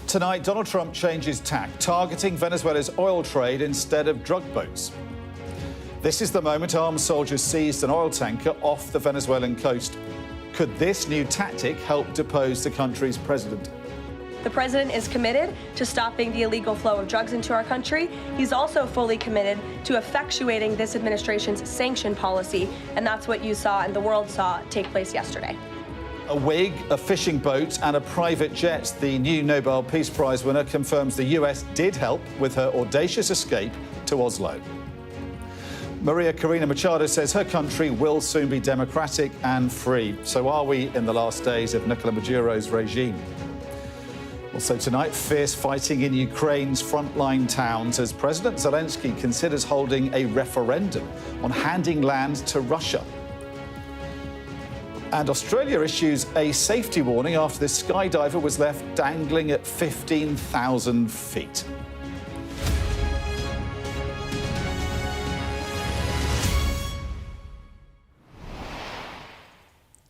Tonight, Donald Trump changes tack, targeting Venezuela's oil trade instead of drug boats. This is the moment armed soldiers seized an oil tanker off the Venezuelan coast. Could this new tactic help depose the country's president? The president is committed to stopping the illegal flow of drugs into our country. He's also fully committed to effectuating this administration's sanction policy, and that's what you saw and the world saw take place yesterday. A wig, a fishing boat and a private jet. The new Nobel Peace Prize winner confirms the US did help with her audacious escape to Oslo. Maria Corina Machado says her country will soon be democratic and free. So are we in the last days of Nicolas Maduro's regime? Also tonight, fierce fighting in Ukraine's frontline towns as President Zelensky considers holding a referendum on handing land to Russia. And Australia issues a safety warning after this skydiver was left dangling at 15,000 feet.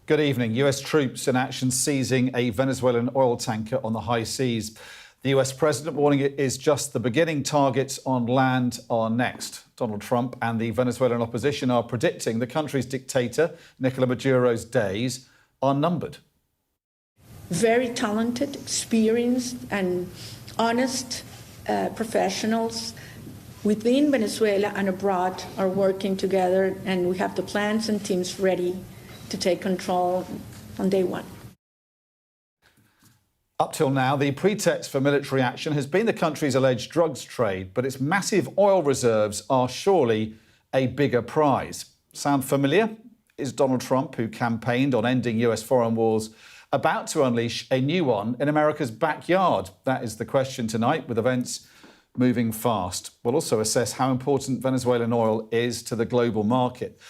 Good evening. US troops in action seizing a Venezuelan oil tanker on the high seas. The US president warning it is just the beginning. Targets on land are next. Donald Trump and the Venezuelan opposition are predicting the country's dictator, Nicolas Maduro's days are numbered. Very talented, experienced and honest professionals within Venezuela and abroad are working together, and we have the plans and teams ready to take control on day one. Up till now, the pretext for military action has been the country's alleged drugs trade, but its massive oil reserves are surely a bigger prize. Sound familiar? Is Donald Trump, who campaigned on ending US foreign wars, about to unleash a new one in America's backyard? That is the question tonight, with events moving fast. We'll also assess how important Venezuelan oil is to the global market.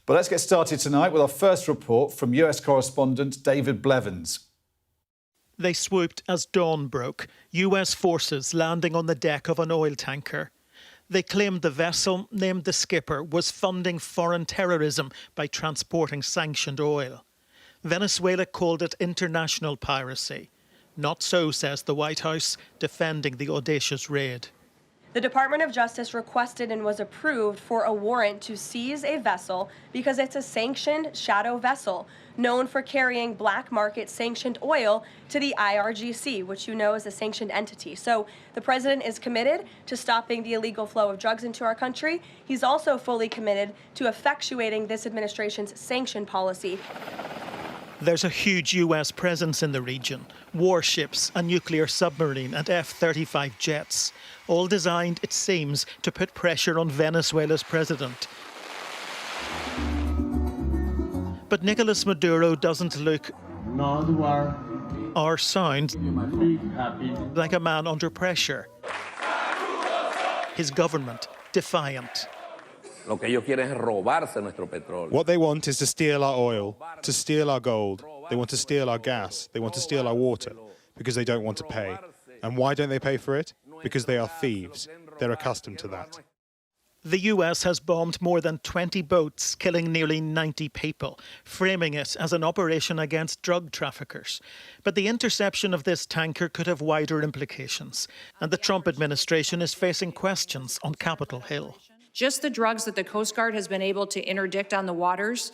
But let's get started tonight with our first report from US correspondent David Blevins. They swooped as dawn broke, US forces landing on the deck of an oil tanker. They claimed the vessel, named the skipper, was funding foreign terrorism by transporting sanctioned oil. Venezuela called it international piracy. Not so, says the White House, defending the audacious raid. The Department of Justice requested and was approved for a warrant to seize a vessel because it's a sanctioned shadow vessel known for carrying black market sanctioned oil to the IRGC, which you know is a sanctioned entity. So the president is committed to stopping the illegal flow of drugs into our country. He's also fully committed to effectuating this administration's sanction policy. There's a huge US presence in the region. Warships, a nuclear submarine and F-35 jets. All designed, it seems, to put pressure on Venezuela's president. But Nicolas Maduro doesn't look or sound like a man under pressure. His government, defiant. Lo que ellos quieren es robarse nuestro petróleo. What they want is to steal our oil, to steal our gold. They want to steal our gas. They want to steal our water because they don't want to pay. And why don't they pay for it? Because they are thieves. They're accustomed to that. The US has bombed more than 20 boats, killing nearly 90 people, framing it as an operation against drug traffickers. But the interception of this tanker could have wider implications, and the Trump administration is facing questions on Capitol Hill. Just the drugs that the Coast Guard has been able to interdict on the waters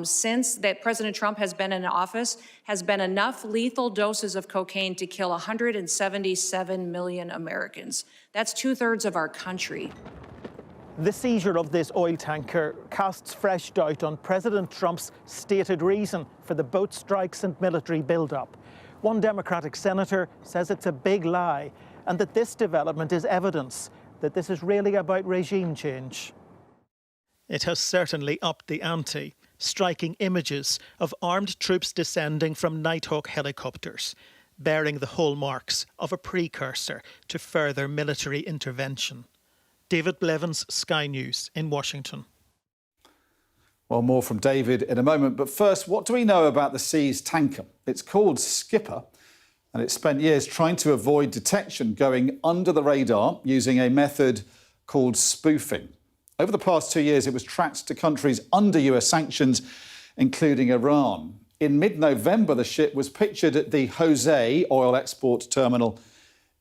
since that President Trump has been in office has been enough lethal doses of cocaine to kill 177 million Americans. That's 2/3 of our country. The seizure of this oil tanker casts fresh doubt on President Trump's stated reason for the boat strikes and military build-up. One Democratic senator says it's a big lie and that this development is evidence that this is really about regime change. It has certainly upped the ante, striking images of armed troops descending from Nighthawk helicopters, bearing the hallmarks of a precursor to further military intervention. David Blevins, Sky News in Washington. Well, more from David in a moment. But first, what do we know about the seized tanker? It's called Skipper, and it spent years trying to avoid detection, going under the radar using a method called spoofing. Over the past 2 years, it was tracked to countries under US sanctions, including Iran. In mid-November, the ship was pictured at the Jose oil export terminal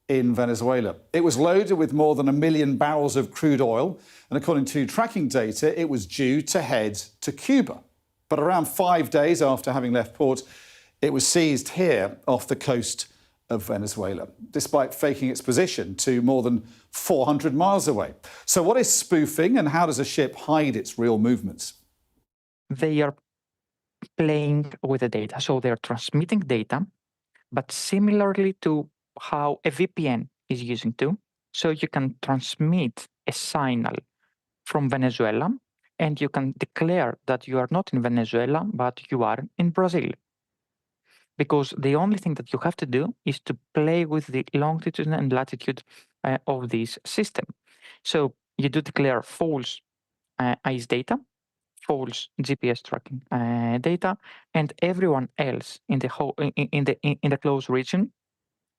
in Venezuela. It was loaded with more than 1 million barrels of crude oil, and according to tracking data, it was due to head to Cuba. But around 5 days after having left port, it was seized here off the coast of Venezuela, despite faking its position to more than 400 miles away. So what is spoofing, and how does a ship hide its real movements? They are playing with the data. So they're transmitting data, but similarly to how a VPN is using to. So you can transmit a signal from Venezuela, and you can declare that you are not in Venezuela, but you are in Brazil. Because the only thing that you have to do is to play with the longitude and latitude of this system. So you do declare false ICE data, false GPS tracking data, and everyone else in the whole in the close region,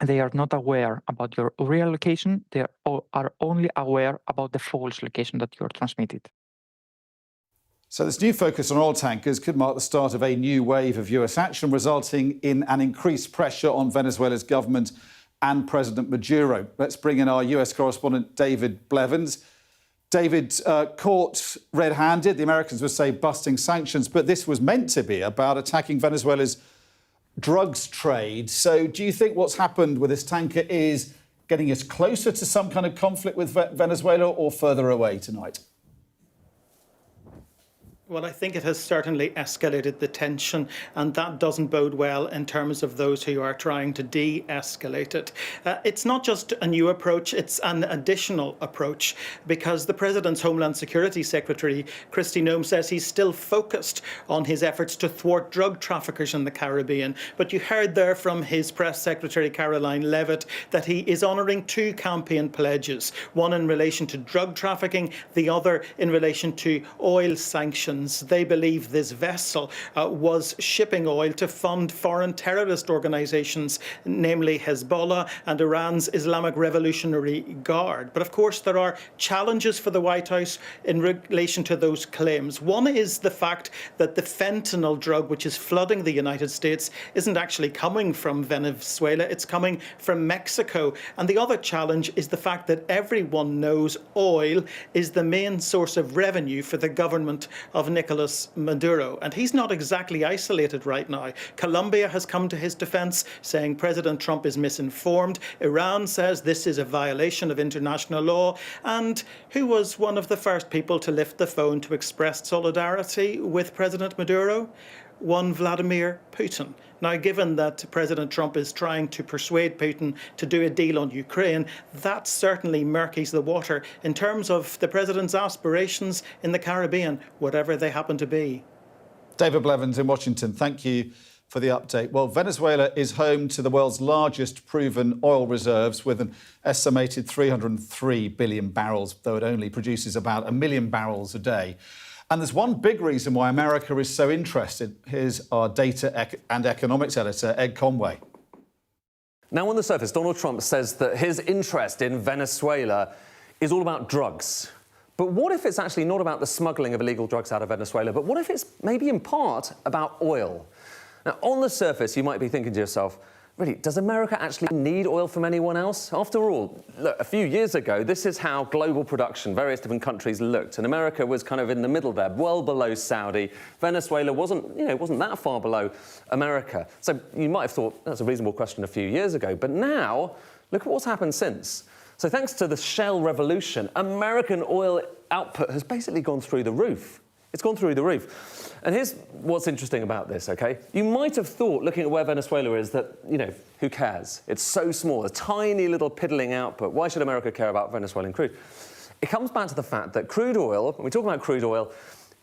they are not aware about your real location. They are only aware about the false location that you are transmitted. So this new focus on oil tankers could mark the start of a new wave of US action, resulting in an increased pressure on Venezuela's government and President Maduro. Let's bring in our US correspondent, David Blevins. David, caught red-handed, the Americans would say busting sanctions, but this was meant to be about attacking Venezuela's drugs trade. So do you think what's happened with this tanker is getting us closer to some kind of conflict with Venezuela or further away tonight? Well, I think it has certainly escalated the tension, and that doesn't bode well in terms of those who are trying to de-escalate it. It's not just a new approach, it's an additional approach, because the President's Homeland Security Secretary, Kristi Noem, says he's still focused on his efforts to thwart drug traffickers in the Caribbean. But you heard there from his press secretary, Caroline Leavitt, that he is honouring 2 campaign pledges, one in relation to drug trafficking, the other in relation to oil sanctions. They believe this vessel was shipping oil to fund foreign terrorist organisations, namely Hezbollah and Iran's Islamic Revolutionary Guard. But of course, there are challenges for the White House in relation to those claims. One is the fact that the fentanyl drug, which is flooding the United States, isn't actually coming from Venezuela, it's coming from Mexico. And the other challenge is the fact that everyone knows oil is the main source of revenue for the government of Nicolas Maduro. And he's not exactly isolated right now. Colombia has come to his defense, saying President Trump is misinformed. Iran says this is a violation of international law. And who was one of the first people to lift the phone to express solidarity with President Maduro? One Vladimir Putin. Now, given that President Trump is trying to persuade Putin to do a deal on Ukraine, that certainly murkies the water in terms of the president's aspirations in the Caribbean, whatever they happen to be. David Blevins in Washington, thank you for the update. Well, Venezuela is home to the world's largest proven oil reserves, with an estimated 303 billion barrels, though it only produces about 1 million barrels a day. And there's one big reason why America is so interested. Here's our data and economics editor, Ed Conway. Now, on the surface, Donald Trump says that his interest in Venezuela is all about drugs. But what if it's actually not about the smuggling of illegal drugs out of Venezuela, but what if it's maybe in part about oil? Now, on the surface, you might be thinking to yourself, really, does America actually need oil from anyone else? After all, look, a few years ago, this is how global production, various different countries looked. And America was kind of in the middle there, well below Saudi. Venezuela wasn't that far below America. So you might have thought that's a reasonable question a few years ago. But now, look at what's happened since. So thanks to the shale revolution, American oil output has basically gone through the roof. It's gone through the roof. And here's what's interesting about this, OK? You might have thought, looking at where Venezuela is, that, who cares? It's so small, a tiny little piddling output. Why should America care about Venezuelan crude? It comes back to the fact that crude oil, when we talk about crude oil,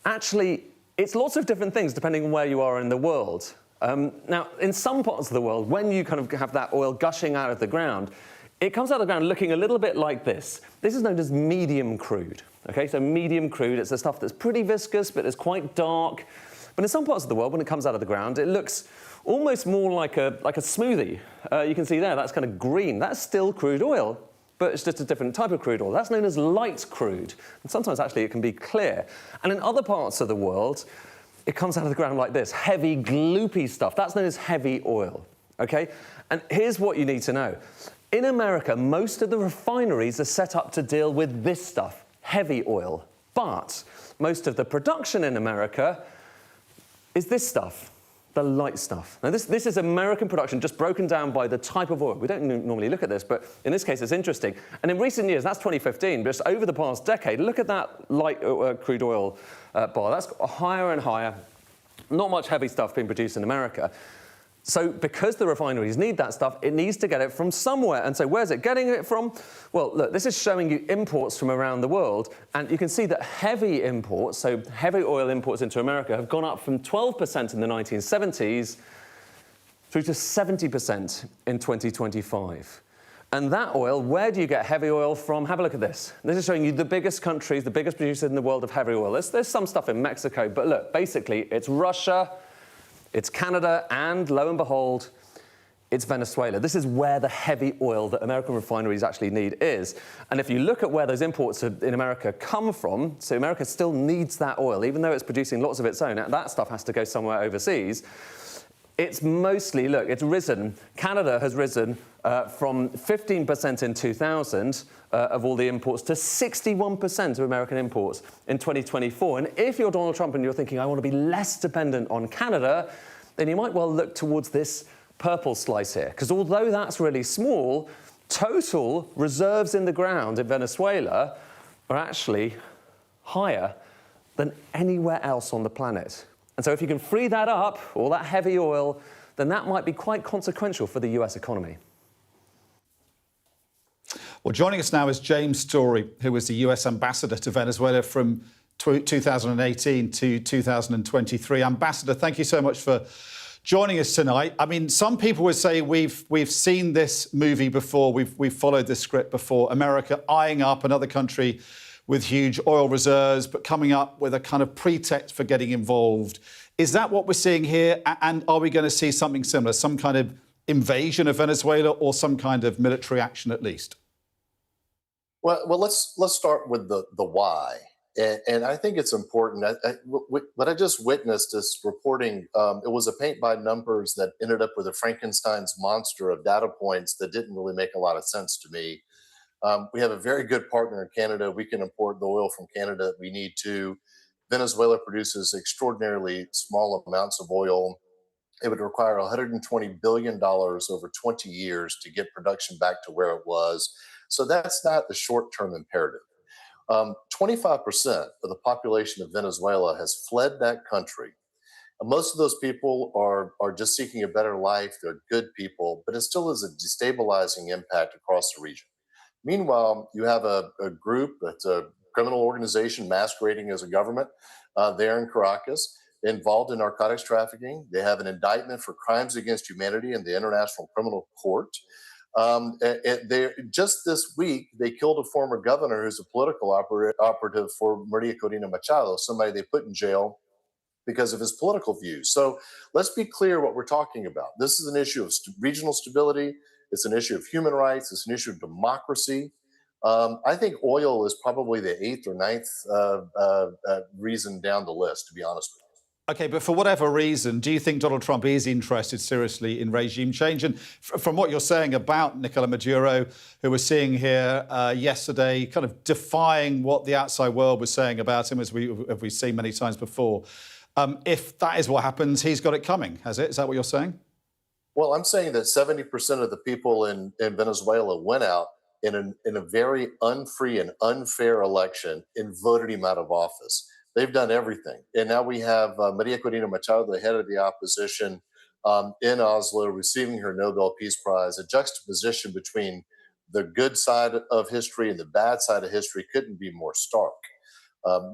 actually, it's lots of different things depending on where you are in the world. Now, in some parts of the world, when you kind of have that oil gushing out of the ground, it comes out of the ground looking a little bit like this. This is known as medium crude. OK, so medium crude, it's the stuff that's pretty viscous, but it's quite dark. But in some parts of the world, when it comes out of the ground, it looks almost more like a smoothie. You can see there, that's kind of green. That's still crude oil, but it's just a different type of crude oil. That's known as light crude. And sometimes, actually, it can be clear. And in other parts of the world, it comes out of the ground like this, heavy, gloopy stuff. That's known as heavy oil, OK? And here's what you need to know. In America, most of the refineries are set up to deal with this stuff, heavy oil. But most of the production in America is this stuff, the light stuff. Now, this is American production, just broken down by the type of oil. We don't normally look at this, but in this case, it's interesting. And in recent years, that's 2015, but just over the past decade, look at that light crude oil bar. That's higher and higher. Not much heavy stuff being produced in America. So because the refineries need that stuff, it needs to get it from somewhere. And so where's it getting it from? Well, look, this is showing you imports from around the world. And you can see that heavy imports, so heavy oil imports into America, have gone up from 12% in the 1970s through to 70% in 2025. And that oil, where do you get heavy oil from? Have a look at this. This is showing you the biggest countries, the biggest producers in the world of heavy oil. There's some stuff in Mexico, but look, basically, it's Russia, it's Canada, and lo and behold, it's Venezuela. This is where the heavy oil that American refineries actually need is. And if you look at where those imports in America come from, so America still needs that oil, even though it's producing lots of its own, that stuff has to go somewhere overseas. It's mostly, look, it's risen. Canada has risen from 15% in 2000 of all the imports to 61% of American imports in 2024. And if you're Donald Trump and you're thinking, I want to be less dependent on Canada, then you might well look towards this purple slice here. Because although that's really small, total reserves in the ground in Venezuela are actually higher than anywhere else on the planet. And so if you can free that up, all that heavy oil, then that might be quite consequential for the US economy. Well, joining us now is James Story, who was the US ambassador to Venezuela from 2018 to 2023. Ambassador, thank you so much for joining us tonight. I mean, some people would say we've seen this movie before, we've followed this script before, America eyeing up another country with huge oil reserves, but coming up with a kind of pretext for getting involved. Is that what we're seeing here? And are we going to see something similar, some kind of invasion of Venezuela or some kind of military action at least? Well, let's start with the why. And I think it's important. What I just witnessed is reporting, it was a paint by numbers that ended up with a Frankenstein's monster of data points that didn't really make a lot of sense to me. We have a very good partner in Canada. We can import the oil from Canada that we need to. Venezuela produces extraordinarily small amounts of oil. It would require $120 billion over 20 years to get production back to where it was. So that's not the short-term imperative. 25% of the population of Venezuela has fled that country. Most of those people are just seeking a better life. They're good people, but it still is a destabilizing impact across the region. Meanwhile, you have a group that's a criminal organization masquerading as a government there in Caracas, involved in narcotics trafficking. They have an indictment for crimes against humanity in the International Criminal Court. Just this week, they killed a former governor who's a political operative for Maria Corina Machado, somebody they put in jail because of his political views. So let's be clear what we're talking about. This is an issue of regional stability. It's an issue of human rights. It's an issue of democracy. I think oil is probably the 8th or 9th reason down the list, to be honest with you. OK, but for whatever reason, do you think Donald Trump is interested seriously in regime change? And from what you're saying about Nicolas Maduro, who we're seeing here yesterday, kind of defying what the outside world was saying about him, as we've seen many times before, if that is what happens, he's got it coming, has it? Is that what you're saying? Well, I'm saying that 70% of the people in Venezuela went out in a very unfree and unfair election and voted him out of office. They've done everything. And now we have Maria Corina Machado, the head of the opposition in Oslo, receiving her Nobel Peace Prize. A juxtaposition between the good side of history and the bad side of history couldn't be more stark.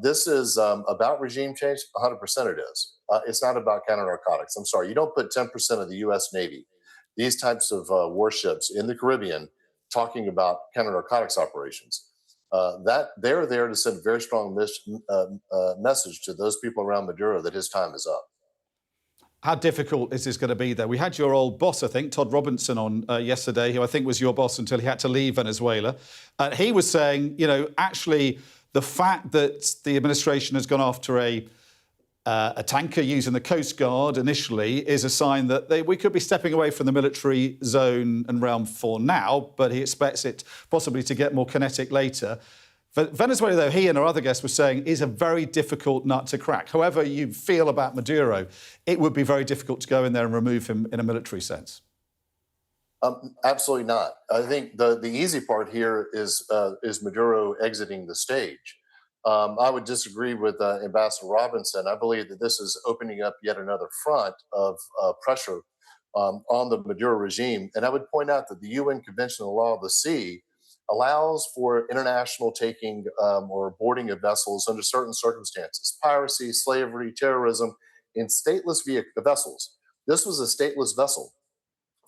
This is about regime change. 100% it is. It's not about counter-narcotics. I'm sorry. You don't put 10% of the U.S. Navy, these types of warships in the Caribbean, talking about counter-narcotics operations. That they're there to send a very strong message to those people around Maduro that his time is up. How difficult is this going to be, though? We had your old boss, I think, Todd Robinson, on yesterday, who I think was your boss until he had to leave Venezuela. He was saying, you know, actually, the fact that the administration has gone after a a tanker using the Coast Guard initially is a sign that we could be stepping away from the military zone and realm for now, but he expects it possibly to get more kinetic later. Venezuela, though, he and our other guests were saying, is a very difficult nut to crack. However you feel about Maduro, it would be very difficult to go in there and remove him in a military sense. Absolutely not. I think the easy part here is Maduro exiting the stage. I would disagree with Ambassador Robinson. I believe that this is opening up yet another front of pressure on the Maduro regime. And I would point out that the UN Convention on the Law of the Sea allows for international taking or boarding of vessels under certain circumstances: piracy, slavery, terrorism, in stateless vessels. This was a stateless vessel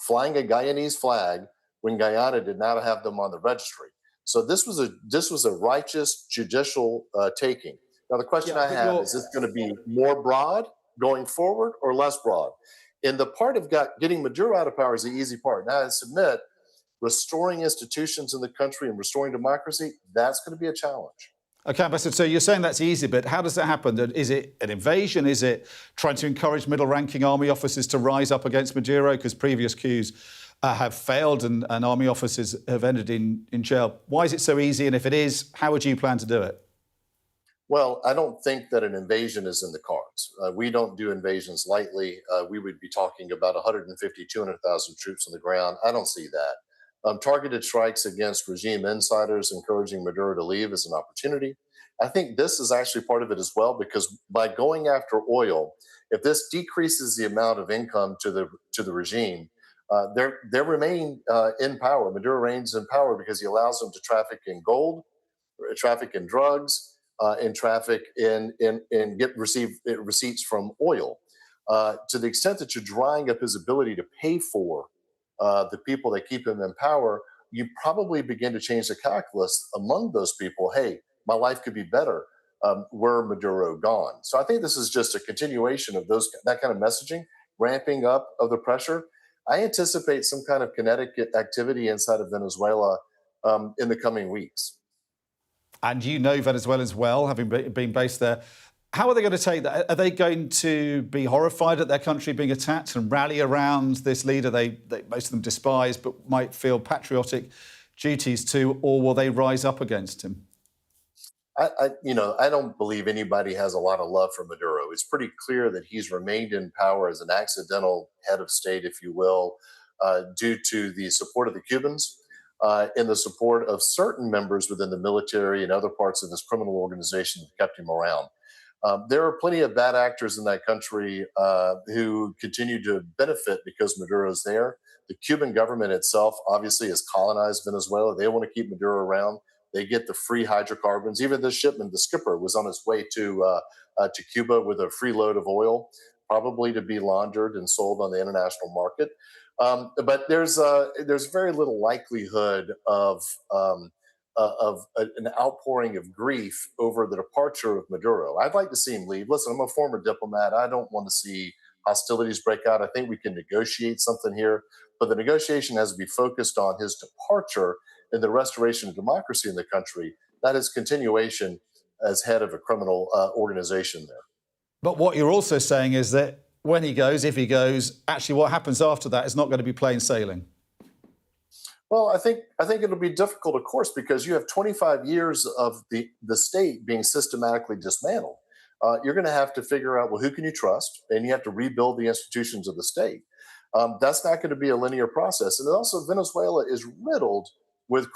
flying a Guyanese flag when Guyana did not have them on the registry. So this was a righteous judicial taking. Now the question I have is this going to be more broad going forward or less broad? And the part of getting Maduro out of power is the easy part. Now I submit restoring institutions in the country and restoring democracy, that's going to be a challenge. OK, Ambassador, so you're saying that's easy, but how does that happen? Is it an invasion? Is it trying to encourage middle-ranking army officers to rise up against Maduro? Because previous coups have failed and army officers have ended in jail. Why is it so easy? And if it is, how would you plan to do it? Well, I don't think that an invasion is in the cards. We don't do invasions lightly. We would be talking about 150, 200,000 troops on the ground. I don't see that. Targeted strikes against regime insiders, encouraging Maduro to leave, is an opportunity. I think this is actually part of it as well, because by going after oil, if this decreases the amount of income to the regime, they remain in power. Maduro remains in power because he allows them to traffic in gold, traffic in drugs, and traffic and receive receipts from oil. To the extent that you're drying up his ability to pay for the people that keep him in power, you probably begin to change the calculus among those people. Hey, my life could be better were Maduro gone. So I think this is just a continuation of that kind of messaging, ramping up of the pressure. I anticipate some kind of kinetic activity inside of Venezuela in the coming weeks. And you know Venezuelans well, having been based there. How are they going to take that? Are they going to be horrified at their country being attacked and rally around this leader they most of them despise but might feel patriotic duties to, or will they rise up against him? I don't believe anybody has a lot of love for Maduro. It's pretty clear that he's remained in power as an accidental head of state, if you will, due to the support of the Cubans and the support of certain members within the military and other parts of this criminal organization that kept him around. There are plenty of bad actors in that country who continue to benefit because Maduro's there. The Cuban government itself obviously has colonized Venezuela. They want to keep Maduro around. They get the free hydrocarbons. Even this shipment, the skipper, was on his way to Cuba with a free load of oil, probably to be laundered and sold on the international market. But there's very little likelihood of an outpouring of grief over the departure of Maduro. I'd like to see him leave. Listen, I'm a former diplomat. I don't want to see hostilities break out. I think we can negotiate something here, but the negotiation has to be focused on his departure and the restoration of democracy in the country, not his continuation as head of a criminal organization there. But what you're also saying is that when he goes, if he goes, actually what happens after that is not going to be plain sailing. Well, I think it'll be difficult, of course, because you have 25 years of the state being systematically dismantled. You're going to have to figure out, well, who can you trust? And you have to rebuild the institutions of the state. That's not going to be a linear process. And also, Venezuela is riddled with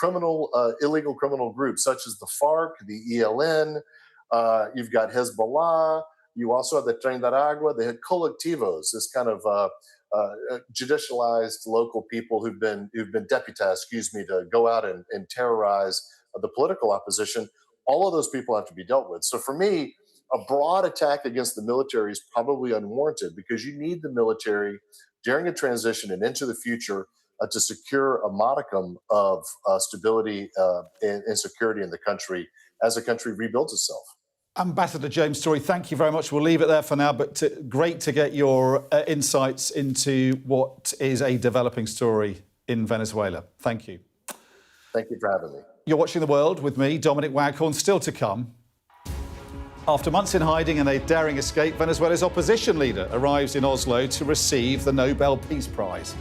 illegal criminal groups such as the FARC, the ELN. You've got Hezbollah. You also have the Tren de Aragua. They had colectivos, this kind of judicialized local people who've been deputized, to go out and terrorize the political opposition. All of those people have to be dealt with. So for me, a broad attack against the military is probably unwarranted because you need the military during a transition and into the future to secure a modicum of stability and security in the country as the country rebuilds itself. Ambassador James Story, thank you very much. We'll leave it there for now, but great to get your insights into what is a developing story in Venezuela. Thank you. Thank you for having me. You're watching The World with me, Dominic Waghorn. Still to come, After months in hiding and a daring escape, Venezuela's opposition leader arrives in Oslo to receive the Nobel Peace Prize.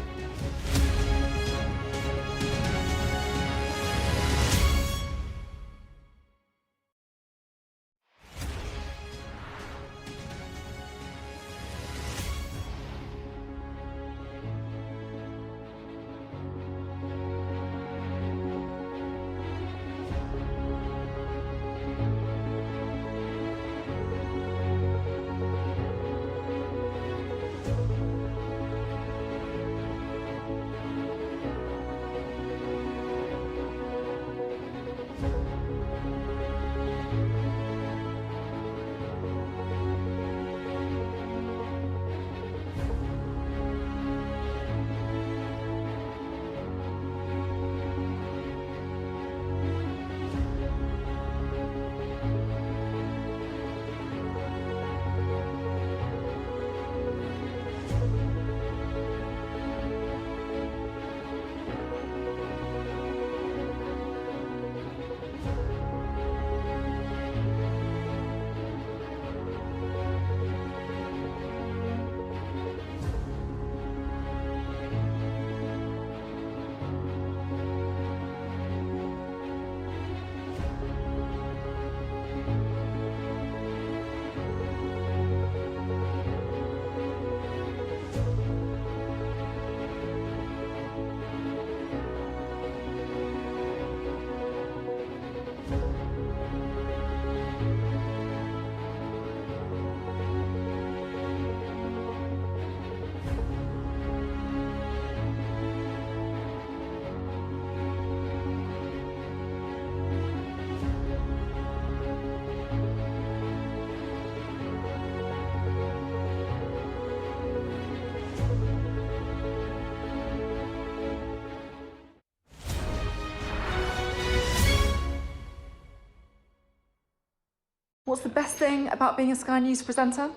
What's the best thing about being a Sky News presenter?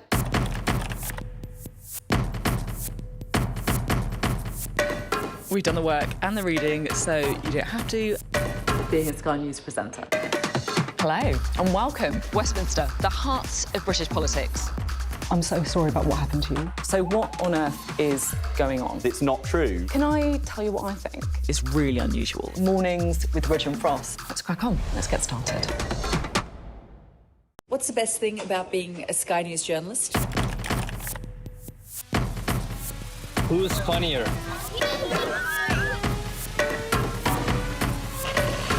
We've done the work and the reading, so you don't have to. Being a Sky News presenter. Hello and welcome. Westminster, the heart of British politics. I'm so sorry about what happened to you. So what on earth is going on? It's not true. Can I tell you what I think? It's really unusual. Mornings with Richard and Frost. Let's crack on. Let's get started. What's the best thing about being a Sky News journalist? Who's funnier?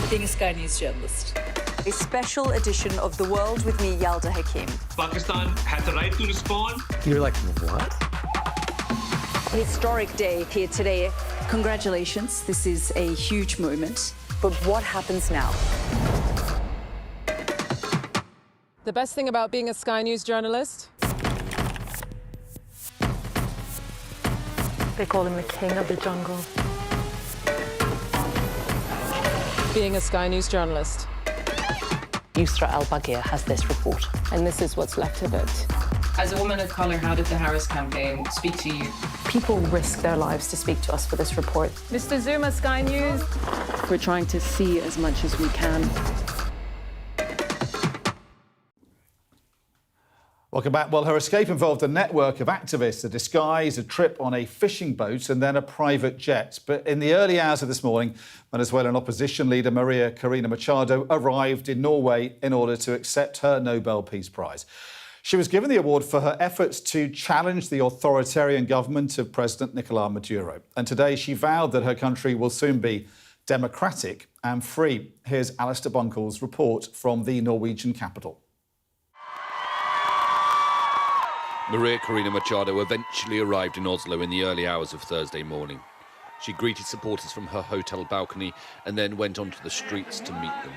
Being a Sky News journalist. A special edition of The World with me, Yalda Hakim. Pakistan has the right to respond. You're like, what? A historic day here today. Congratulations, this is a huge moment. But what happens now? The best thing about being a Sky News journalist? They call him the king of the jungle. Being a Sky News journalist. Yusra Al-Baghir has this report. And this is what's left of it. As a woman of colour, how did the Harris campaign speak to you? People risk their lives to speak to us for this report. Mr. Zuma, Sky News. We're trying to see as much as we can. Welcome back. Well, her escape involved a network of activists, a disguise, a trip on a fishing boat and then a private jet. But in the early hours of this morning, Venezuelan opposition leader Maria Corina Machado arrived in Norway in order to accept her Nobel Peace Prize. She was given the award for her efforts to challenge the authoritarian government of President Nicolás Maduro. And today she vowed that her country will soon be democratic and free. Here's Alistair Bunkle's report from the Norwegian capital. Maria Corina Machado eventually arrived in Oslo in the early hours of Thursday morning. She greeted supporters from her hotel balcony and then went onto the streets to meet them.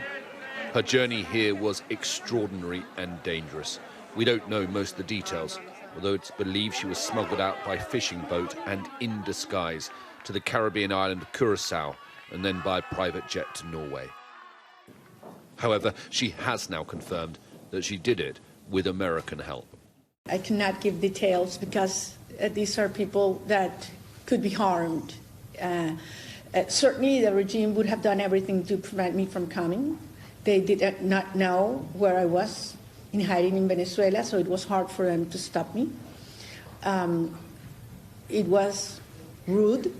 Her journey here was extraordinary and dangerous. We don't know most of the details, although it's believed she was smuggled out by fishing boat and in disguise to the Caribbean island of Curacao and then by private jet to Norway. However, she has now confirmed that she did it with American help. I cannot give details because these are people that could be harmed. Certainly the regime would have done everything to prevent me from coming. They did not know where I was in hiding in Venezuela, so it was hard for them to stop me. It was rude,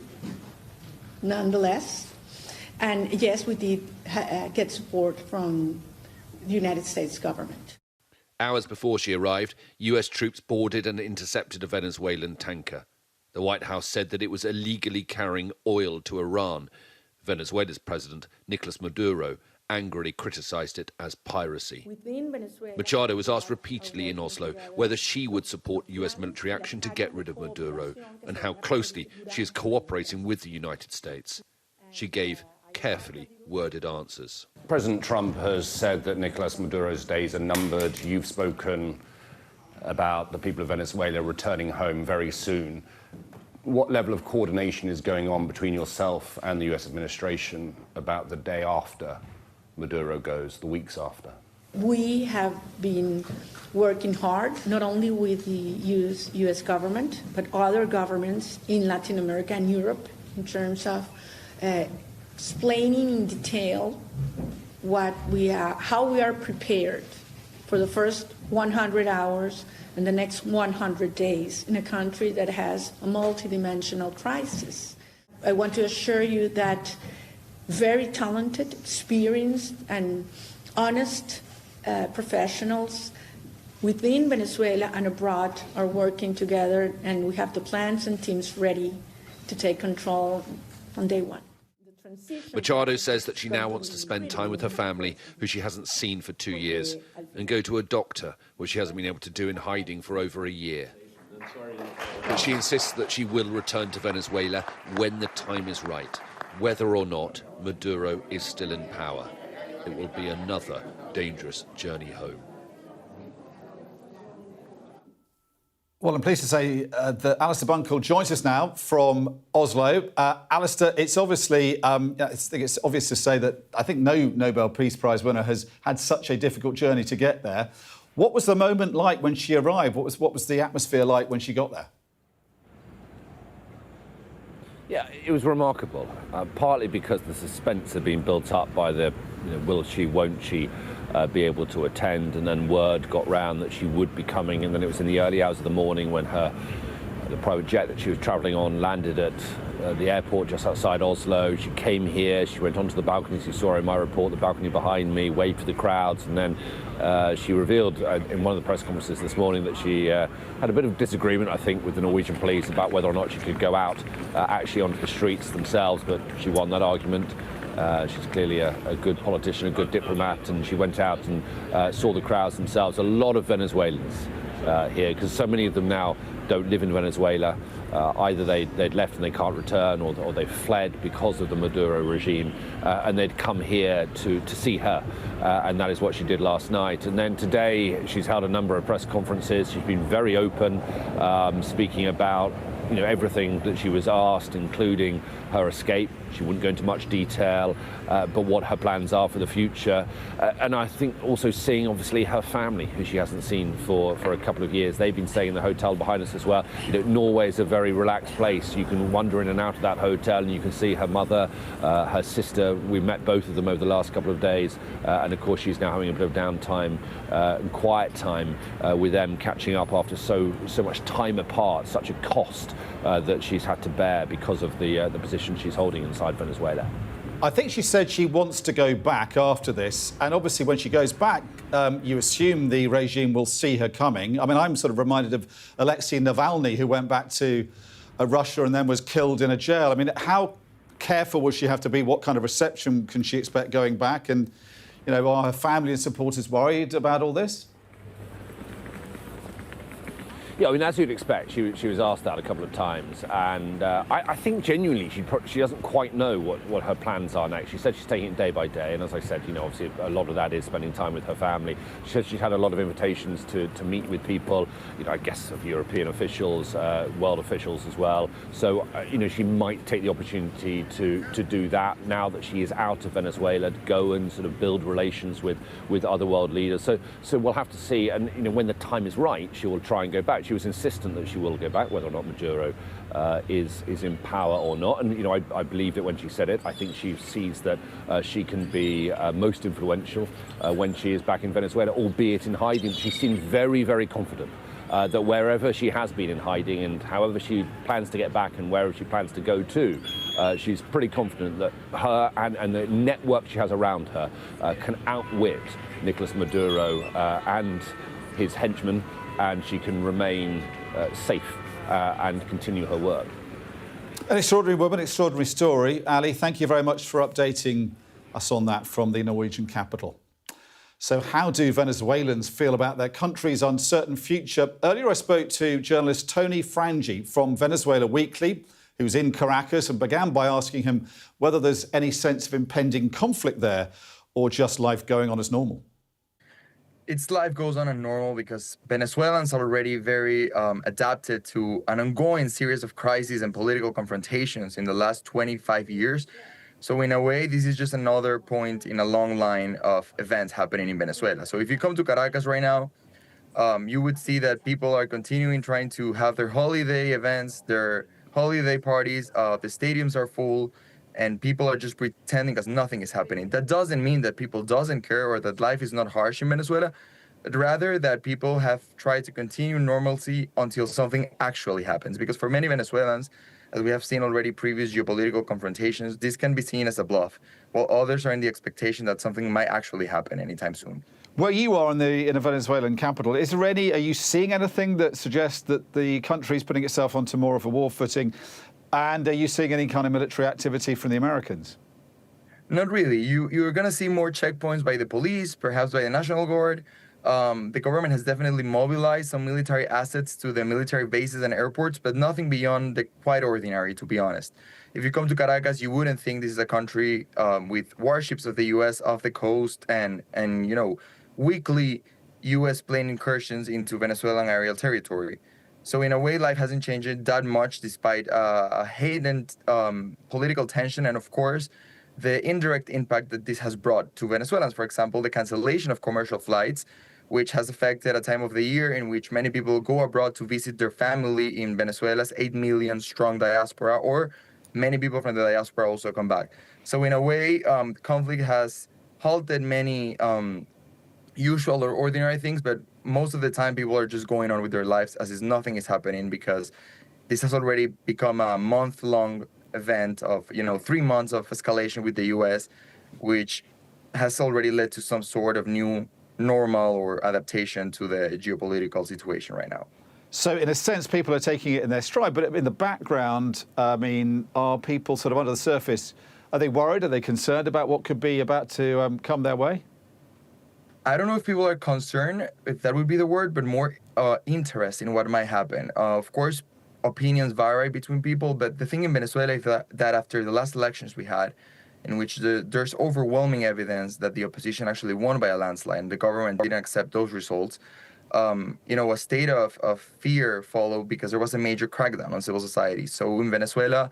nonetheless. And yes, we did get support from the United States government. Hours before she arrived, US troops boarded and intercepted a Venezuelan tanker. The White House said that it was illegally carrying oil to Iran. Venezuela's president, Nicolas Maduro, angrily criticised it as piracy. Machado was asked repeatedly in Oslo whether she would support US military action to get rid of Maduro and how closely she is cooperating with the United States. She gave carefully worded answers. President Trump has said that Nicolas Maduro's days are numbered. You've spoken about the people of Venezuela returning home very soon. What level of coordination is going on between yourself and the US administration about the day after Maduro goes, the weeks after? We have been working hard, not only with the US government, but other governments in Latin America and Europe in terms of explaining in detail how we are prepared for the first 100 hours and the next 100 days in a country that has a multidimensional crisis. I want to assure you that very talented, experienced, and honest professionals within Venezuela and abroad are working together, and we have the plans and teams ready to take control on day one. Machado says that she now wants to spend time with her family, who she hasn't seen for 2 years, and go to a doctor, which she hasn't been able to do in hiding for over a year. But she insists that she will return to Venezuela when the time is right, whether or not Maduro is still in power. It will be another dangerous journey home. Well, I'm pleased to say that Alistair Bunkle joins us now from Oslo. Alistair, it's obviously, I think it's obvious to say that I think no Nobel Peace Prize winner has had such a difficult journey to get there. What was the moment like when she arrived? What was the atmosphere like when she got there? Yeah, it was remarkable, partly because the suspense had been built up by the, will she, won't she be able to attend, and then word got round that she would be coming, and then it was in the early hours of the morning when the private jet that she was travelling on landed at the airport just outside Oslo. She came here, she went onto the balcony, as you saw in my report, the balcony behind me, waved to the crowds, and then she revealed in one of the press conferences this morning that she had a bit of disagreement, I think, with the Norwegian police about whether or not she could go out actually onto the streets themselves, but she won that argument. She's clearly a good politician, a good diplomat, and she went out and saw the crowds themselves. A lot of Venezuelans here, because so many of them now don't live in Venezuela. Either they'd left and they can't return, or they've fled because of the Maduro regime, and they'd come here to see her, and that is what she did last night. And then today she's held a number of press conferences. She's been very open, speaking about everything that she was asked, including her escape. She wouldn't go into much detail, but what her plans are for the future. And I think also seeing, obviously, her family, who she hasn't seen for a couple of years. They've been staying in the hotel behind us as well. Norway is a very relaxed place. You can wander in and out of that hotel and you can see her mother, her sister. We met both of them over the last couple of days. And of course, she's now having a bit of downtime and quiet time with them, catching up after so much time apart, such a cost that she's had to bear because of the position she's holding inside Venezuela. I think she said she wants to go back after this, and obviously when she goes back, you assume the regime will see her coming. I mean, I'm sort of reminded of Alexei Navalny, who went back to Russia and then was killed in a jail. I mean, how careful will she have to be? What kind of reception can she expect going back? And, are her family and supporters worried about all this? Yeah, I mean, as you'd expect, she was asked that a couple of times, and I think genuinely she doesn't quite know what her plans are next. She said she's taking it day by day, and as I said, obviously a lot of that is spending time with her family. She said she's had a lot of invitations to meet with people, I guess of European officials, world officials as well. So, she might take the opportunity to do that now that she is out of Venezuela, to go and sort of build relations with other world leaders. So we'll have to see, and when the time is right, she will try and go back. fact, she was insistent that she will go back, whether or not Maduro is in power or not. And, you know, I believed it when she said it. I think she sees that she can be most influential when she is back in Venezuela, albeit in hiding. She seemed very, very confident that wherever she has been in hiding and however she plans to get back and wherever she plans to go to, she's pretty confident that her and the network she has around her can outwit Nicolas Maduro and his henchmen, and she can remain safe and continue her work. An extraordinary woman, extraordinary story. Ali, thank you very much for updating us on that from the Norwegian capital. So how do Venezuelans feel about their country's uncertain future? Earlier I spoke to journalist Tony Frangi from Venezuela Weekly, who's in Caracas, and began by asking him whether there's any sense of impending conflict there or just life going on as normal. Its life goes on as normal because Venezuelans are already very adapted to an ongoing series of crises and political confrontations in the last 25 years. So in a way, this is just another point in a long line of events happening in Venezuela. So if you come to Caracas right now, you would see that people are continuing trying to have their holiday events, their holiday parties. The stadiums are full, and people are just pretending as nothing is happening. That doesn't mean that people doesn't care or that life is not harsh in Venezuela, but rather that people have tried to continue normalcy until something actually happens. Because for many Venezuelans, as we have seen already previous geopolitical confrontations, this can be seen as a bluff, while others are in the expectation that something might actually happen anytime soon. Where you are in the Venezuelan capital, are you seeing anything that suggests that the country is putting itself onto more of a war footing? And are you seeing any kind of military activity from the Americans? Not really. You're going to see more checkpoints by the police, perhaps by the National Guard. The government has definitely mobilized some military assets to the military bases and airports, but nothing beyond the quite ordinary, to be honest. If you come to Caracas, you wouldn't think this is a country with warships of the U.S. off the coast and you know, weekly U.S. plane incursions into Venezuelan aerial territory. So in a way, life hasn't changed that much despite a heightened political tension and, of course, the indirect impact that this has brought to Venezuelans. For example, the cancellation of commercial flights, which has affected a time of the year in which many people go abroad to visit their family in Venezuela's 8 million strong diaspora, or many people from the diaspora also come back. So in a way, conflict has halted many usual or ordinary things, but most of the time people are just going on with their lives as if nothing is happening, because this has already become a month-long event of, 3 months of escalation with the U.S., which has already led to some sort of new normal or adaptation to the geopolitical situation right now. So in a sense, people are taking it in their stride, but in the background, are people sort of under the surface, are they worried? Are they concerned about what could be about to come their way? I don't know if people are concerned, if that would be the word, but more interested in what might happen. Of course, opinions vary between people, but the thing in Venezuela is that after the last elections we had, in which there's overwhelming evidence that the opposition actually won by a landslide and the government didn't accept those results, a state of fear followed because there was a major crackdown on civil society. So in Venezuela,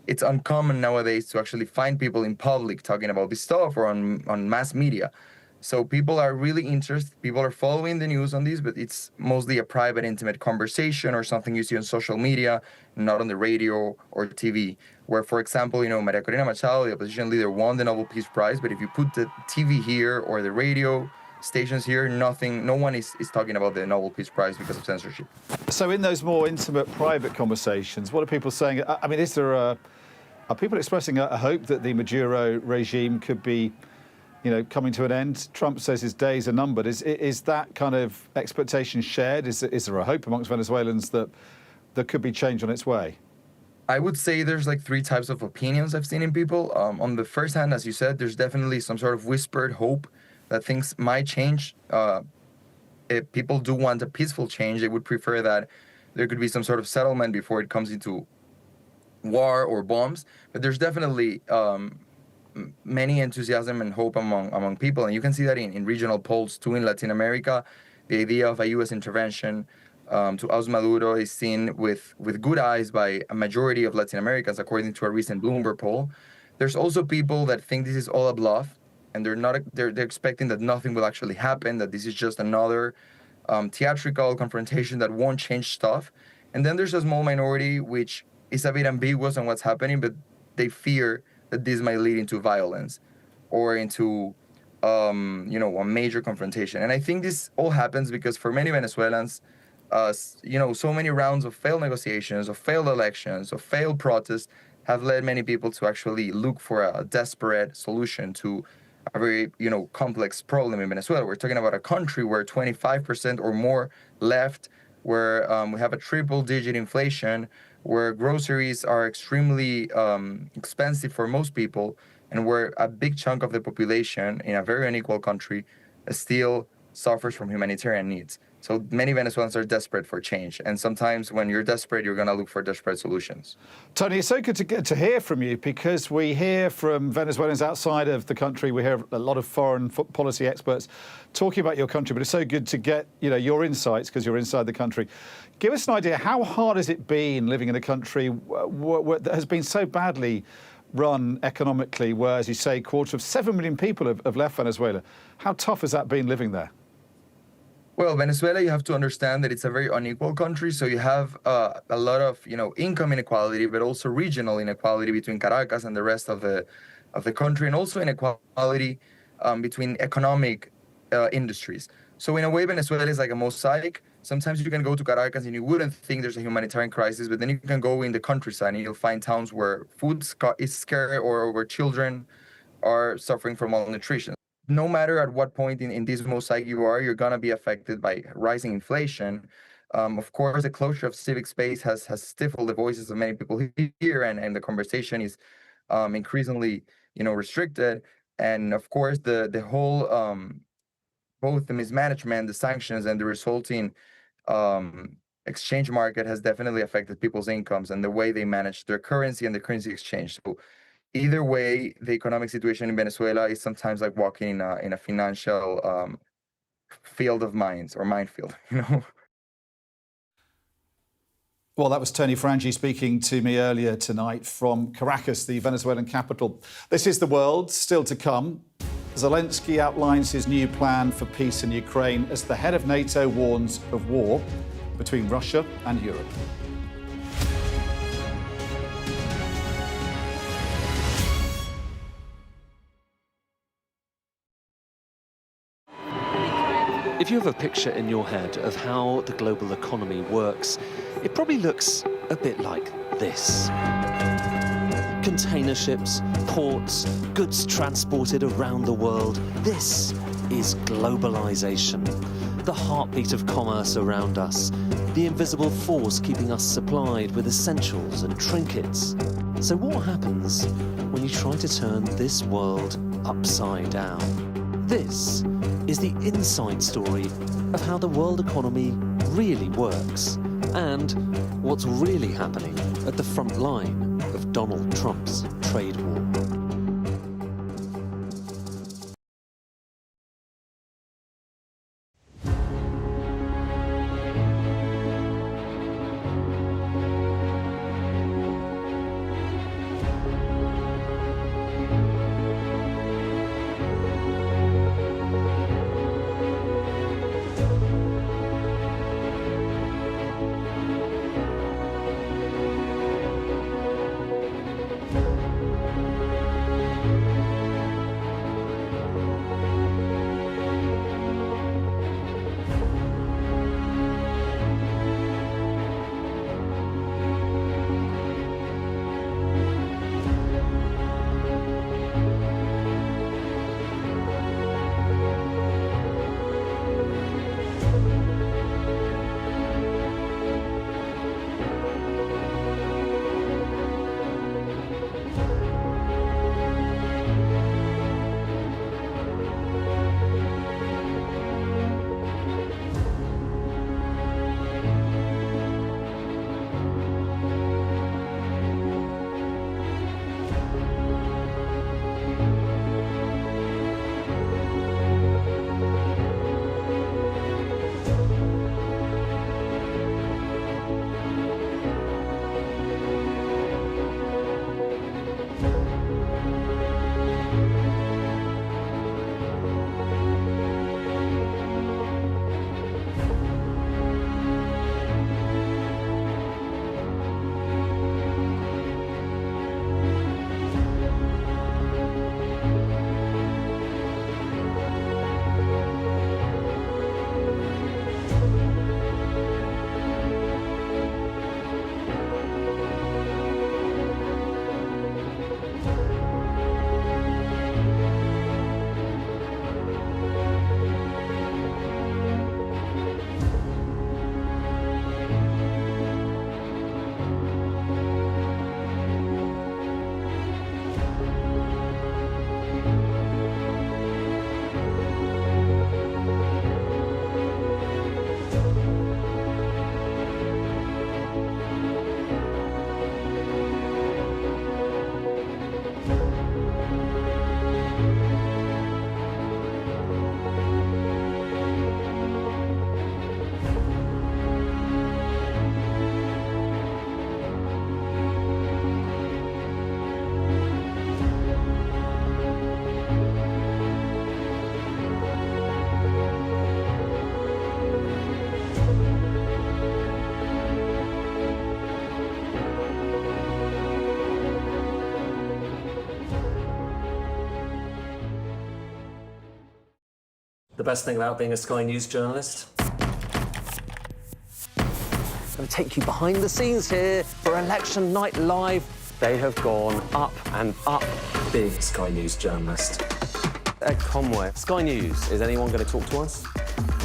it's uncommon nowadays to actually find people in public talking about this stuff or on mass media. So people are really interested, people are following the news on this, but it's mostly a private, intimate conversation or something you see on social media, not on the radio or TV. Where, for example, Maria Corina Machado, the opposition leader, won the Nobel Peace Prize, but if you put the TV here or the radio stations here, no one is talking about the Nobel Peace Prize because of censorship. So in those more intimate, private conversations, what are people saying? Are people expressing a hope that the Maduro regime could be coming to an end? Trump says his days are numbered. Is that kind of expectation shared? Is there a hope amongst Venezuelans that there could be change on its way? I would say there's like 3 types of opinions I've seen in people. On the first hand, as you said, there's definitely some sort of whispered hope that things might change. If people do want a peaceful change, they would prefer that there could be some sort of settlement before it comes into war or bombs. But there's definitely many enthusiasm and hope among people. And you can see that in regional polls too in Latin America. The idea of a U.S. intervention to oust Maduro is seen with good eyes by a majority of Latin Americans, according to a recent Bloomberg poll. There's also people that think this is all a bluff, and they're expecting that nothing will actually happen, that this is just another theatrical confrontation that won't change stuff. And then there's a small minority which is a bit ambiguous on what's happening, but they fear that this might lead into violence or into, a major confrontation. And I think this all happens because for many Venezuelans, so many rounds of failed negotiations, of failed elections, of failed protests have led many people to actually look for a desperate solution to a very, complex problem in Venezuela. We're talking about a country where 25% or more left, where we have a triple-digit inflation, where groceries are extremely expensive for most people, and where a big chunk of the population in a very unequal country still suffers from humanitarian needs. So many Venezuelans are desperate for change. And sometimes when you're desperate, you're going to look for desperate solutions. Tony, it's so good to hear from you, because we hear from Venezuelans outside of the country. We hear a lot of foreign policy experts talking about your country, but it's so good to get your insights because you're inside the country. Give us an idea, how hard has it been living in a country that has been so badly run economically, where, as you say, 7 million people have left Venezuela? How tough has that been living there? Well, Venezuela, you have to understand that it's a very unequal country. So you have a lot of, income inequality, but also regional inequality between Caracas and the rest of the country, and also inequality between economic industries. So in a way, Venezuela is like a mosaic. Sometimes you can go to Caracas and you wouldn't think there's a humanitarian crisis, but then you can go in the countryside and you'll find towns where food is scarce or where children are suffering from malnutrition. No matter at what point in this mosaic you are, you're going to be affected by rising inflation. Of course, the closure of civic space has stifled the voices of many people here, and the conversation is increasingly, restricted. And of course, the whole, both the mismanagement, the sanctions, and the resulting exchange market has definitely affected people's incomes and the way they manage their currency and the currency exchange. So either way, the economic situation in Venezuela is sometimes like walking in a financial field of mines or minefield, Well, that was Tony Frangi speaking to me earlier tonight from Caracas, the Venezuelan capital. This is The World, still to come. Zelensky outlines his new plan for peace in Ukraine as the head of NATO warns of war between Russia and Europe. If you have a picture in your head of how the global economy works, it probably looks a bit like this. Container ships, ports, goods transported around the world. This is globalization. The heartbeat of commerce around us. The invisible force keeping us supplied with essentials and trinkets. So what happens when you try to turn this world upside down? This is the inside story of how the world economy really works and what's really happening at the front line of Donald Trump's trade war. The best thing about being a Sky News journalist? I'm going to take you behind the scenes here for Election Night Live. They have gone up and up. Being a Sky News journalist. Ed Conway, Sky News, is anyone going to talk to us?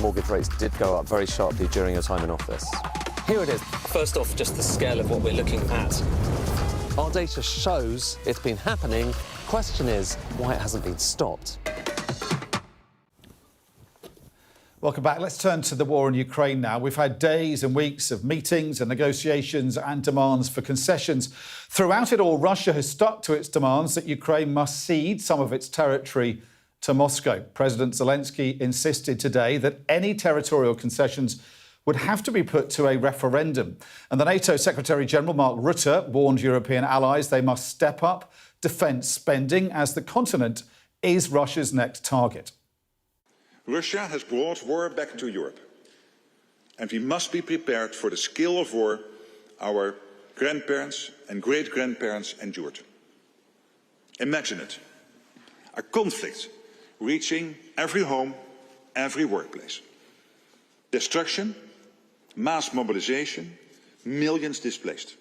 Mortgage rates did go up very sharply during your time in office. Here it is. First off, just the scale of what we're looking at. Our data shows it's been happening. Question is, why it hasn't been stopped. Welcome back. Let's turn to the war in Ukraine now. We've had days and weeks of meetings and negotiations and demands for concessions. Throughout it all, Russia has stuck to its demands that Ukraine must cede some of its territory to Moscow. President Zelensky insisted today that any territorial concessions would have to be put to a referendum. And the NATO Secretary-General Mark Rutte warned European allies they must step up defence spending as the continent is Russia's next target. Russia has brought war back to Europe, and we must be prepared for the scale of war our grandparents and great-grandparents endured. Imagine it, a conflict reaching every home, every workplace. Destruction, mass mobilization, millions displaced,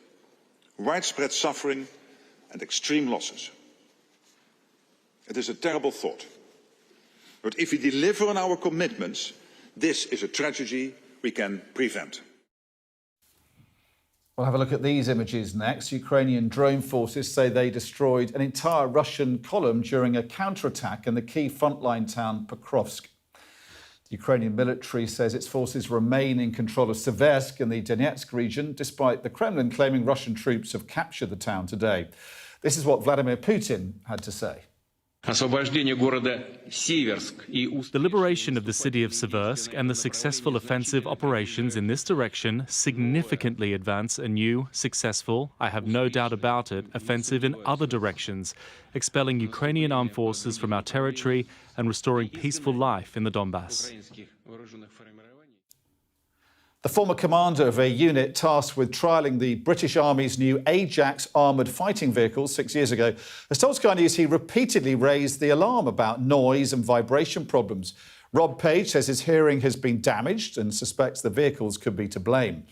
widespread suffering and extreme losses. It is a terrible thought. But if we deliver on our commitments, this is a tragedy we can prevent. We'll have a look at these images next. Ukrainian drone forces say they destroyed an entire Russian column during a counterattack in the key frontline town Pokrovsk. The Ukrainian military says its forces remain in control of Seversk in the Donetsk region, despite the Kremlin claiming Russian troops have captured the town today. This is what Vladimir Putin had to say. The liberation of the city of Seversk and the successful offensive operations in this direction significantly advance a new, successful, I have no doubt about it, offensive in other directions, expelling Ukrainian armed forces from our territory and restoring peaceful life in the Donbass. The former commander of a unit tasked with trialling the British Army's new Ajax armoured fighting vehicles 6 years ago has told Sky News he repeatedly raised the alarm about noise and vibration problems. Rob Page says his hearing has been damaged and suspects the vehicles could be to blame.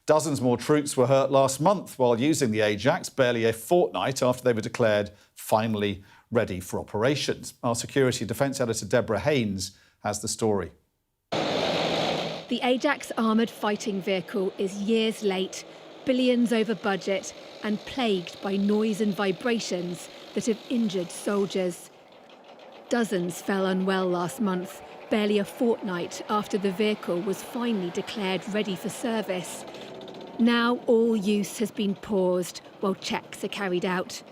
Dozens more troops were hurt last month while using the Ajax, barely a fortnight after they were declared finally ready for operations. Our security defence editor Deborah Haynes has the story. The Ajax armoured fighting vehicle is years late, billions over budget, and plagued by noise and vibrations that have injured soldiers. Dozens fell unwell last month, barely a fortnight after the vehicle was finally declared ready for service. Now all use has been paused while checks are carried out.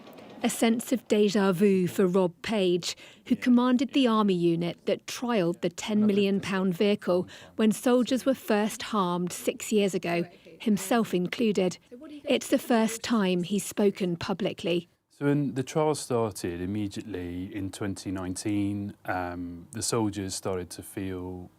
A sense of déjà vu for Rob Page, who commanded the army unit that trialled the £10 million vehicle when soldiers were first harmed 6 years ago, himself included. It's the first time he's spoken publicly. So when the trial started immediately in 2019, the soldiers started to feel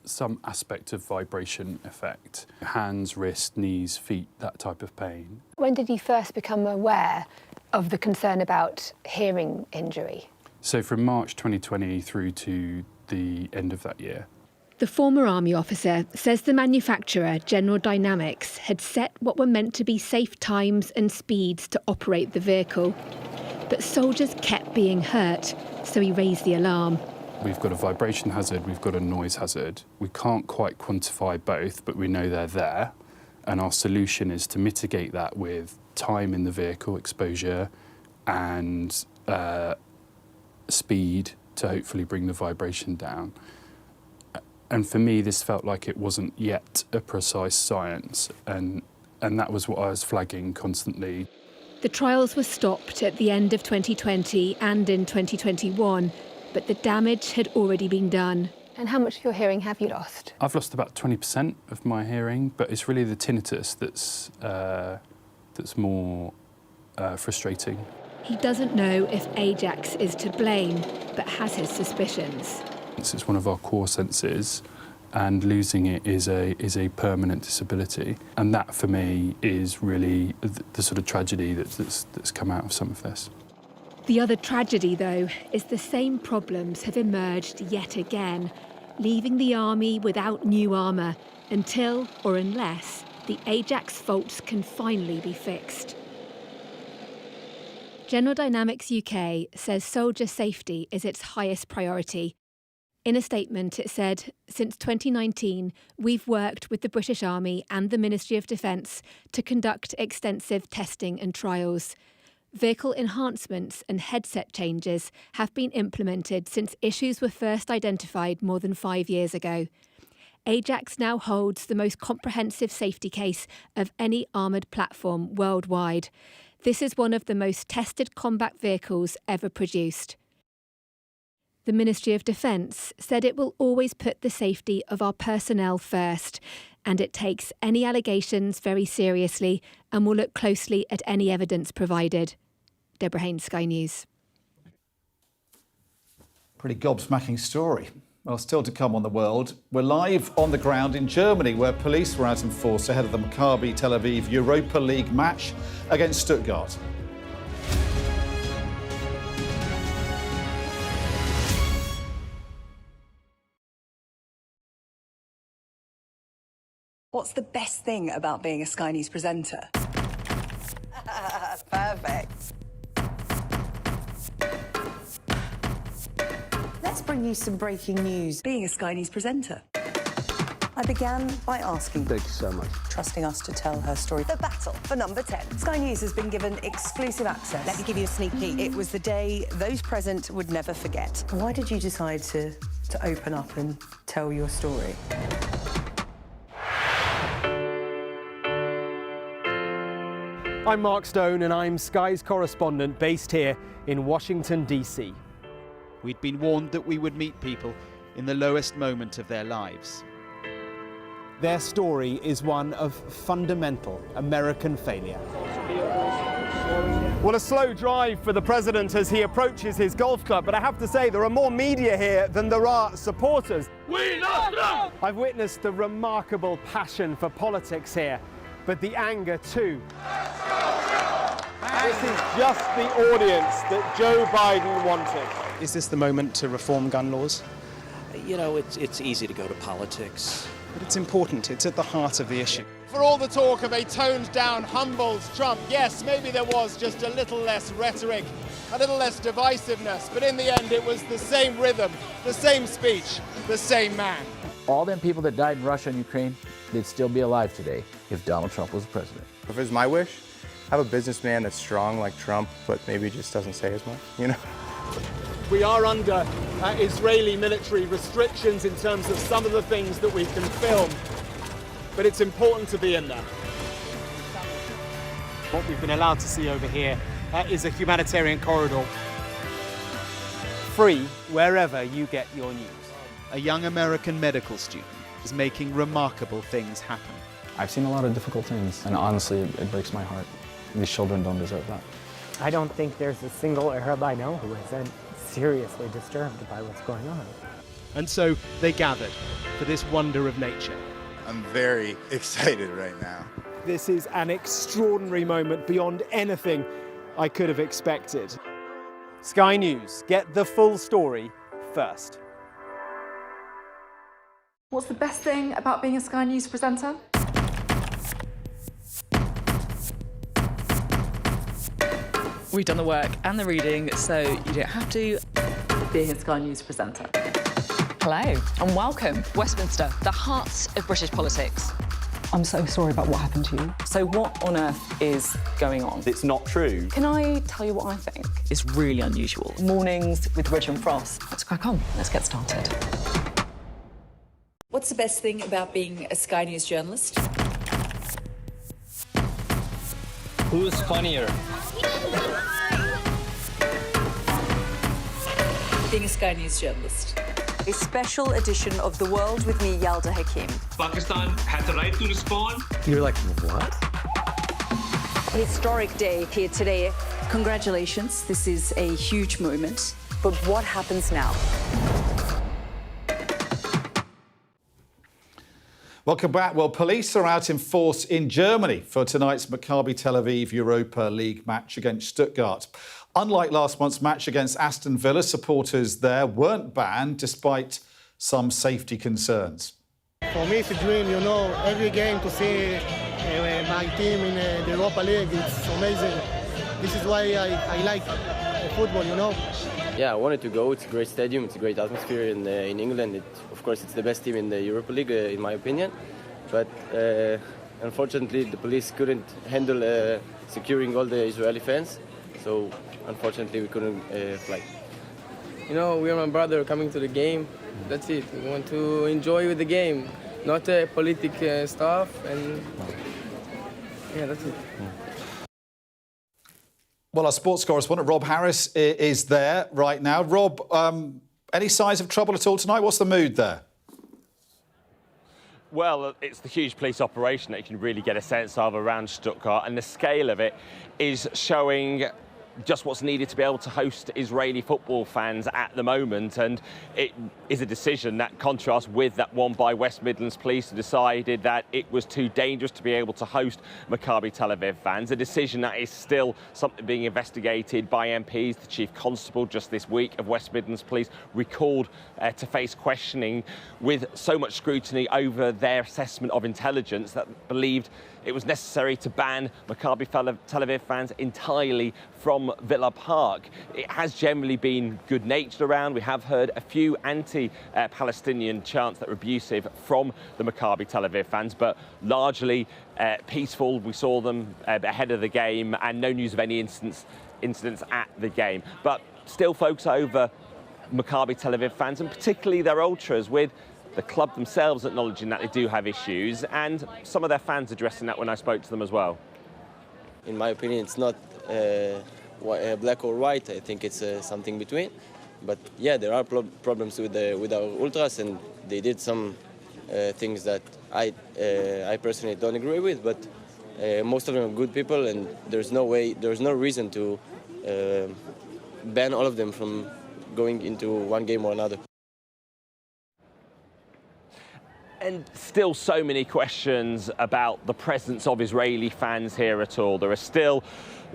some aspect of vibration effect. Hands, wrists, knees, feet, that type of pain. When did you first become aware of the concern about hearing injury? So from March 2020 through to the end of that year. The former army officer says the manufacturer, General Dynamics, had set what were meant to be safe times and speeds to operate the vehicle. But soldiers kept being hurt, so he raised the alarm. We've got a vibration hazard, we've got a noise hazard. We can't quite quantify both, but we know they're there. And our solution is to mitigate that with time in the vehicle, exposure, and speed to hopefully bring the vibration down. And for me, this felt like it wasn't yet a precise science, and that was what I was flagging constantly. The trials were stopped at the end of 2020 and in 2021, but the damage had already been done. And how much of your hearing have you lost? I've lost about 20% of my hearing, but it's really the tinnitus that's more frustrating. He doesn't know if Ajax is to blame, but has his suspicions. It's one of our core senses, and losing it is a permanent disability. And that, for me, is really the sort of tragedy that's come out of some of this. The other tragedy, though, is the same problems have emerged yet again leaving the army without new armour until, or unless, the Ajax faults can finally be fixed. General Dynamics UK says soldier safety is its highest priority. In a statement, it said, since 2019, we've worked with the British Army and the Ministry of Defence to conduct extensive testing and trials. Vehicle enhancements and headset changes have been implemented since issues were first identified more than 5 years ago. Ajax now holds the most comprehensive safety case of any armoured platform worldwide. This is one of the most tested combat vehicles ever produced. The Ministry of Defence said it will always put the safety of our personnel first, and it takes any allegations very seriously and will look closely at any evidence provided. Deborah Haynes, Sky News. Pretty gobsmacking story. Well, still to come on The World. We're live on the ground in Germany, where police were out in force ahead of the Maccabi Tel Aviv Europa League match against Stuttgart. What's the best thing about being a Sky News presenter? Perfect. Let's bring you some breaking news. Being a Sky News presenter. I began by asking, thank you so much, trusting us to tell her story. The battle for number 10. Sky News has been given exclusive access. Let me give you a sneak peek. It was the day those present would never forget. Why did you decide to open up and tell your story? I'm Mark Stone and I'm Sky's correspondent based here in Washington, D.C. We'd been warned that we would meet people in the lowest moment of their lives. Their story is one of fundamental American failure. Well, a slow drive for the president as he approaches his golf club, but I have to say there are more media here than there are supporters. We love Trump! I've witnessed the remarkable passion for politics here, but the anger too. This is just the audience that Joe Biden wanted. Is this the moment to reform gun laws? You know, it's easy to go to politics. But it's important, it's at the heart of the issue. For all the talk of a toned-down, humbled Trump, yes, maybe there was just a little less rhetoric, a little less divisiveness, but in the end it was the same rhythm, the same speech, the same man. All them people that died in Russia and Ukraine, they'd still be alive today if Donald Trump was president. If it was my wish, have a businessman that's strong like Trump, but maybe just doesn't say as much, you know? We are under Israeli military restrictions in terms of some of the things that we can film, but it's important to be in there. What we've been allowed to see over here is a humanitarian corridor. Free wherever you get your news. A young American medical student is making remarkable things happen. I've seen a lot of difficult things, and honestly, it breaks my heart. These children don't deserve that. I don't think there's a single Arab I know who isn't seriously disturbed by what's going on. And so they gathered for this wonder of nature. I'm very excited right now. This is an extraordinary moment beyond anything I could have expected. Sky News, get the full story first. What's the best thing about being a Sky News presenter? We've done the work and the reading, so you don't have to. Being a Sky News presenter. Hello and welcome. Westminster, the heart of British politics. I'm so sorry about what happened to you. So what on earth is going on? It's not true. Can I tell you what I think? It's really unusual. Mornings with Richard Frost. Let's crack on. Let's get started. What's the best thing about being a Sky News journalist? Who's funnier? Being a Sky News journalist. A special edition of The World with me, Yalda Hakim. Pakistan had the right to respond. You're like, what? Historic day here today. Congratulations, this is a huge moment. But what happens now? Welcome back. Well, police are out in force in Germany for tonight's Maccabi Tel Aviv Europa League match against Stuttgart. Unlike last month's match against Aston Villa, supporters there weren't banned despite some safety concerns. For me, it's a dream, you know, every game to see my team in the Europa League. It's amazing. This is why I like football, you know. Yeah, I wanted to go. It's a great stadium. It's a great atmosphere in England. Of course, it's the best team in the Europa League, in my opinion. But unfortunately, the police couldn't handle securing all the Israeli fans. So, unfortunately, we couldn't fly. You know, we are my brother coming to the game. That's it. We want to enjoy with the game, not political stuff. And yeah, that's it. Well, our sports correspondent, Rob Harris, is there right now. Rob, any signs of trouble at all tonight? What's the mood there? Well, it's the huge police operation that you can really get a sense of around Stuttgart, and the scale of it is showing just what's needed to be able to host Israeli football fans at the moment. And it is a decision that contrasts with that one by West Midlands Police, who decided that it was too dangerous to be able to host Maccabi Tel Aviv fans. A decision that is still something being investigated by MPs. The Chief Constable just this week of West Midlands Police recalled to face questioning with so much scrutiny over their assessment of intelligence that believed it was necessary to ban Maccabi Tel Aviv fans entirely from Villa Park. It has generally been good-natured around. We have heard a few anti-Palestinian chants that were abusive from the Maccabi Tel Aviv fans, but largely peaceful. We saw them ahead of the game, and no news of any incidents at the game. But still focus over Maccabi Tel Aviv fans, and particularly their ultras, with the club themselves acknowledging that they do have issues, and some of their fans addressing that when I spoke to them as well. In my opinion, it's not black or white. I think it's something between. But yeah, there are problems with our ultras, and they did some things that I personally don't agree with. But most of them are good people, and there's no reason to ban all of them from going into one game or another. And still so many questions about the presence of Israeli fans here at all. There are still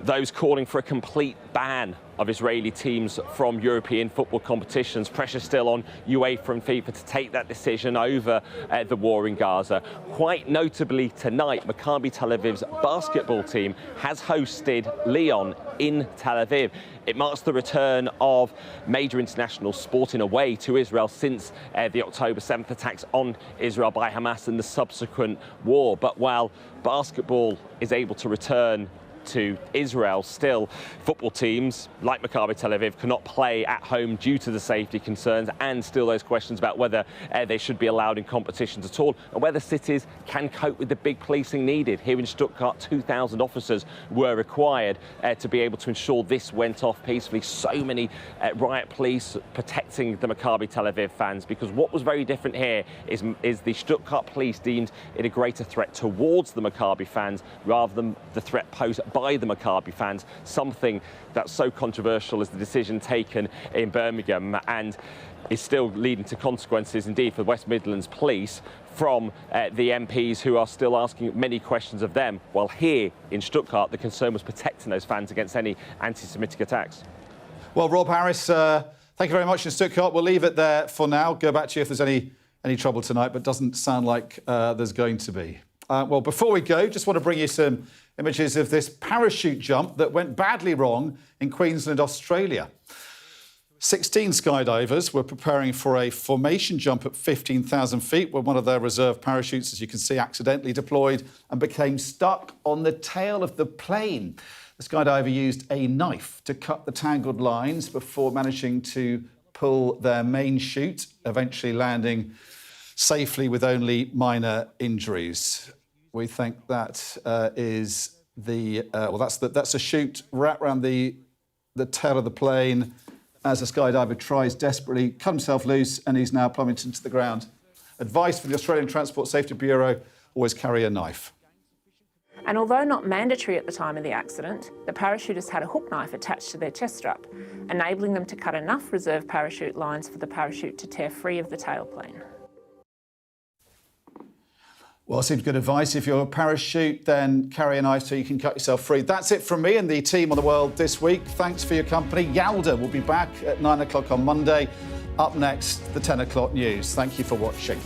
those calling for a complete ban of Israeli teams from European football competitions. Pressure still on UEFA and FIFA to take that decision over the war in Gaza. Quite notably tonight, Maccabi Tel Aviv's basketball team has hosted Lyon in Tel Aviv. It marks the return of major international sport in a way to Israel since the October 7th attacks on Israel by Hamas and the subsequent war. But while basketball is able to return to Israel, still football teams like Maccabi Tel Aviv cannot play at home due to the safety concerns, and still those questions about whether they should be allowed in competitions at all, and whether cities can cope with the big policing needed. Here in Stuttgart, 2,000 officers were required to be able to ensure this went off peacefully. So many riot police protecting the Maccabi Tel Aviv fans, because what was very different here is the Stuttgart police deemed it a greater threat towards the Maccabi fans rather than the threat posed by the Maccabi fans, something that's so controversial as the decision taken in Birmingham, and is still leading to consequences indeed for West Midlands Police from the MPs, who are still asking many questions of them, while here in Stuttgart the concern was protecting those fans against any anti-Semitic attacks. Well, Rob Harris, thank you very much in Stuttgart. We'll leave it there for now. Go back to you if there's any trouble tonight, but doesn't sound like there's going to be. Well, before we go, just want to bring you some images of this parachute jump that went badly wrong in Queensland, Australia. 16 skydivers were preparing for a formation jump at 15,000 feet when one of their reserve parachutes, as you can see, accidentally deployed and became stuck on the tail of the plane. The skydiver used a knife to cut the tangled lines before managing to pull their main chute, eventually landing safely with only minor injuries. We think that is that's a chute wrapped around the tail of the plane as a skydiver tries desperately cut himself loose, and he's now plummeted to the ground. Advice from the Australian Transport Safety Bureau: always carry a knife. And although not mandatory at the time of the accident, the parachutists had a hook knife attached to their chest strap, enabling them to cut enough reserve parachute lines for the parachute to tear free of the tailplane. Well, seems good advice. If you're a parachute, then carry a knife so you can cut yourself free. That's it from me and the team on The World this week. Thanks for your company. Yalda will be back at 9 o'clock on Monday. Up next, the 10 o'clock news. Thank you for watching.